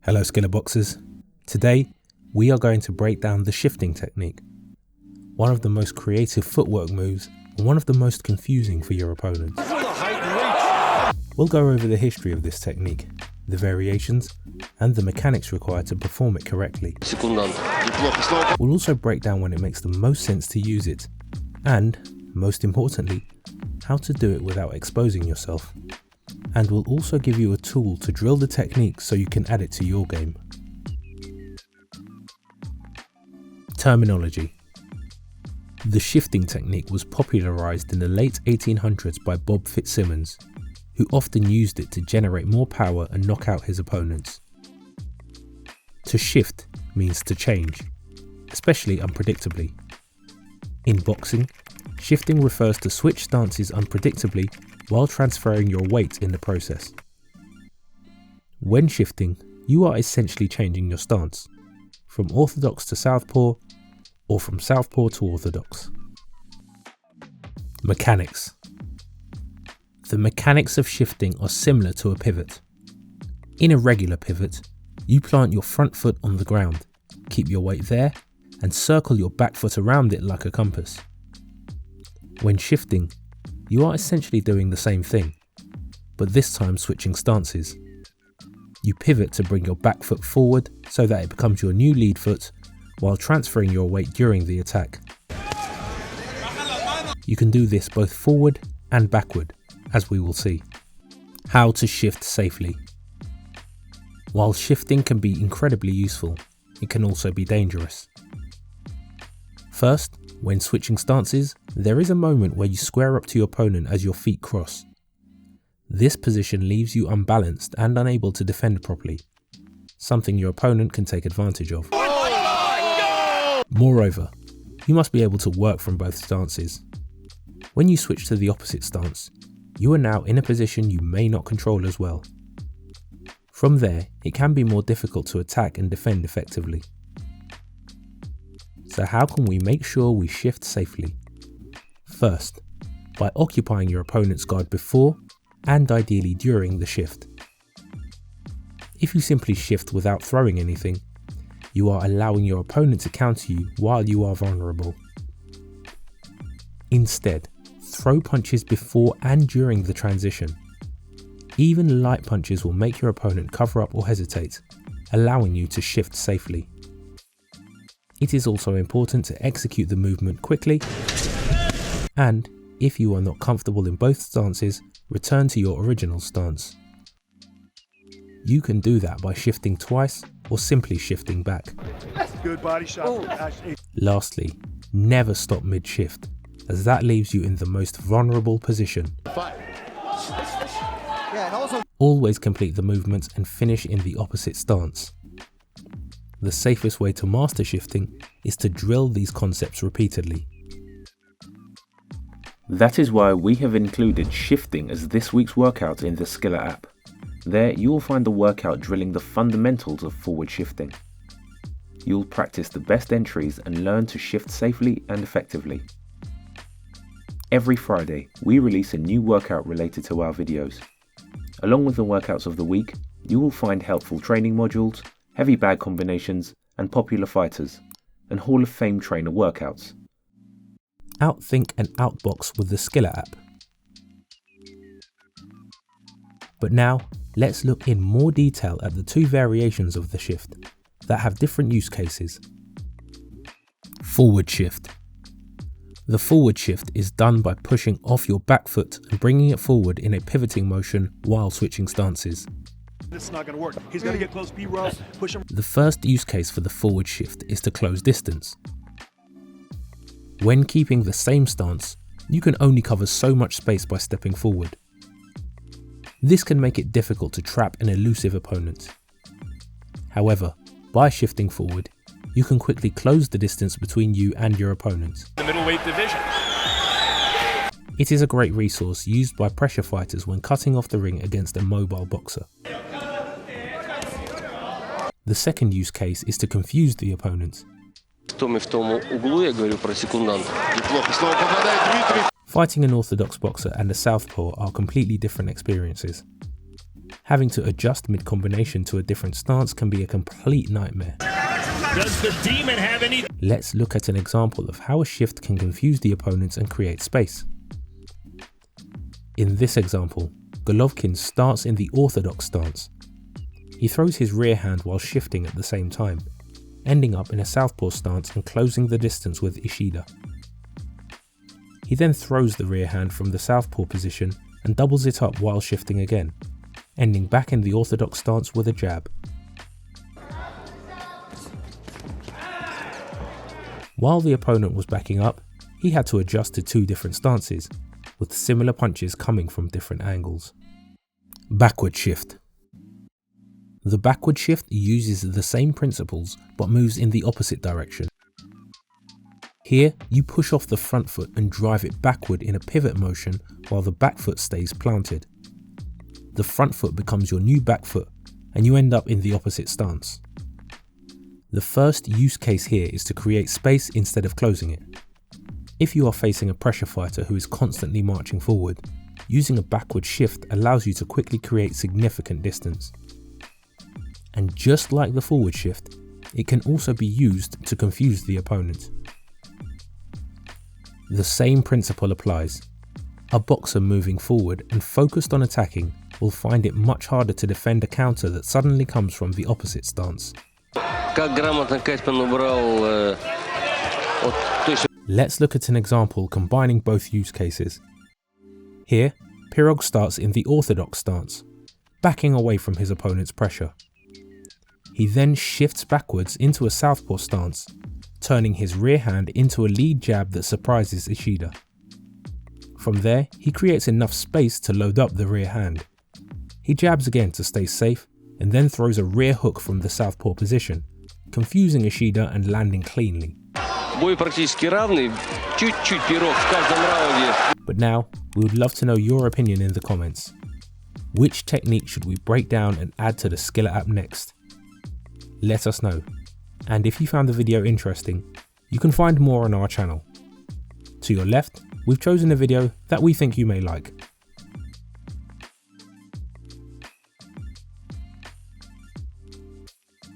Hello Skillr Boxers. Today we are going to break down the shifting technique, one of the most creative footwork moves and one of the most confusing for your opponents. We'll go over the history of this technique, the variations and the mechanics required to perform it correctly. We'll also break down when it makes the most sense to use it and, most importantly, how to do it without exposing yourself. And we'll also give you a tool to drill the technique so you can add it to your game. Terminology. The shifting technique was popularised in the late 1800s by Bob Fitzsimmons, who often used it to generate more power and knock out his opponents. To shift means to change, especially unpredictably. In boxing, shifting refers to switch stances unpredictably while transferring your weight in the process. When shifting, you are essentially changing your stance, from orthodox to southpaw, or from southpaw to orthodox. Mechanics. The mechanics of shifting are similar to a pivot. In a regular pivot, you plant your front foot on the ground, keep your weight there, and circle your back foot around it like a compass. When shifting, you are essentially doing the same thing, but this time switching stances. You pivot to bring your back foot forward so that it becomes your new lead foot while transferring your weight during the attack. You can do this both forward and backward, as we will see. How to shift safely. While shifting can be incredibly useful, it can also be dangerous. First, when switching stances, there is a moment where you square up to your opponent as your feet cross. This position leaves you unbalanced and unable to defend properly, something your opponent can take advantage of. Moreover, you must be able to work from both stances. When you switch to the opposite stance, you are now in a position you may not control as well. From there, it can be more difficult to attack and defend effectively. So how can we make sure we shift safely? First, by occupying your opponent's guard before and ideally during the shift. If you simply shift without throwing anything, you are allowing your opponent to counter you while you are vulnerable. Instead, throw punches before and during the transition. Even light punches will make your opponent cover up or hesitate, allowing you to shift safely. It is also important to execute the movement quickly, and if you are not comfortable in both stances, return to your original stance. You can do that by shifting twice or simply shifting back. Good body shot. Lastly, never stop mid-shift, as that leaves you in the most vulnerable position. Always complete the movements and finish in the opposite stance. The safest way to master shifting is to drill these concepts repeatedly. That is why we have included shifting as this week's workout in the Skillr app. There you will find the workout drilling the fundamentals of forward shifting. You will practice the best entries and learn to shift safely and effectively. Every Friday, we release a new workout related to our videos. Along with the workouts of the week, you will find helpful training modules, heavy bag combinations, and popular fighters, and Hall of Fame trainer workouts. Outthink and outbox with the Skillr app. But now, let's look in more detail at the two variations of the shift that have different use cases. Forward shift. The forward shift is done by pushing off your back foot and bringing it forward in a pivoting motion while switching stances. This is not going to work. He's going to get close, B-Ross, push him. The first use case for the forward shift is to close distance. When keeping the same stance, you can only cover so much space by stepping forward. This can make it difficult to trap an elusive opponent. However, by shifting forward, you can quickly close the distance between you and your opponent. The middleweight division. It is a great resource used by pressure fighters when cutting off the ring against a mobile boxer. The second use case is to confuse the opponent. Fighting an orthodox boxer and a southpaw are completely different experiences. Having to adjust mid-combination to a different stance can be a complete nightmare. Does the demon have any? Let's look at an example of how a shift can confuse the opponents and create space. In this example, Golovkin starts in the orthodox stance. He throws his rear hand while shifting at the same time, ending up in a southpaw stance and closing the distance with Ishida. He then throws the rear hand from the southpaw position and doubles it up while shifting again, ending back in the orthodox stance with a jab. While the opponent was backing up, he had to adjust to two different stances, with similar punches coming from different angles. Backward shift. The backward shift uses the same principles but moves in the opposite direction. Here, you push off the front foot and drive it backward in a pivot motion while the back foot stays planted. The front foot becomes your new back foot and you end up in the opposite stance. The first use case here is to create space instead of closing it. If you are facing a pressure fighter who is constantly marching forward, using a backward shift allows you to quickly create significant distance. And just like the forward shift, it can also be used to confuse the opponent. The same principle applies. A boxer moving forward and focused on attacking will find it much harder to defend a counter that suddenly comes from the opposite stance. Let's look at an example combining both use cases. Here, Pirog starts in the orthodox stance, backing away from his opponent's pressure. He then shifts backwards into a southpaw stance, turning his rear hand into a lead jab that surprises Ishida. From there, he creates enough space to load up the rear hand. He jabs again to stay safe, and then throws a rear hook from the southpaw position, confusing Ishida and landing cleanly. But now, we would love to know your opinion in the comments. Which technique should we break down and add to the Skillr app next? Let us know. And if you found the video interesting, you can find more on our channel. To your left, we've chosen a video that we think you may like.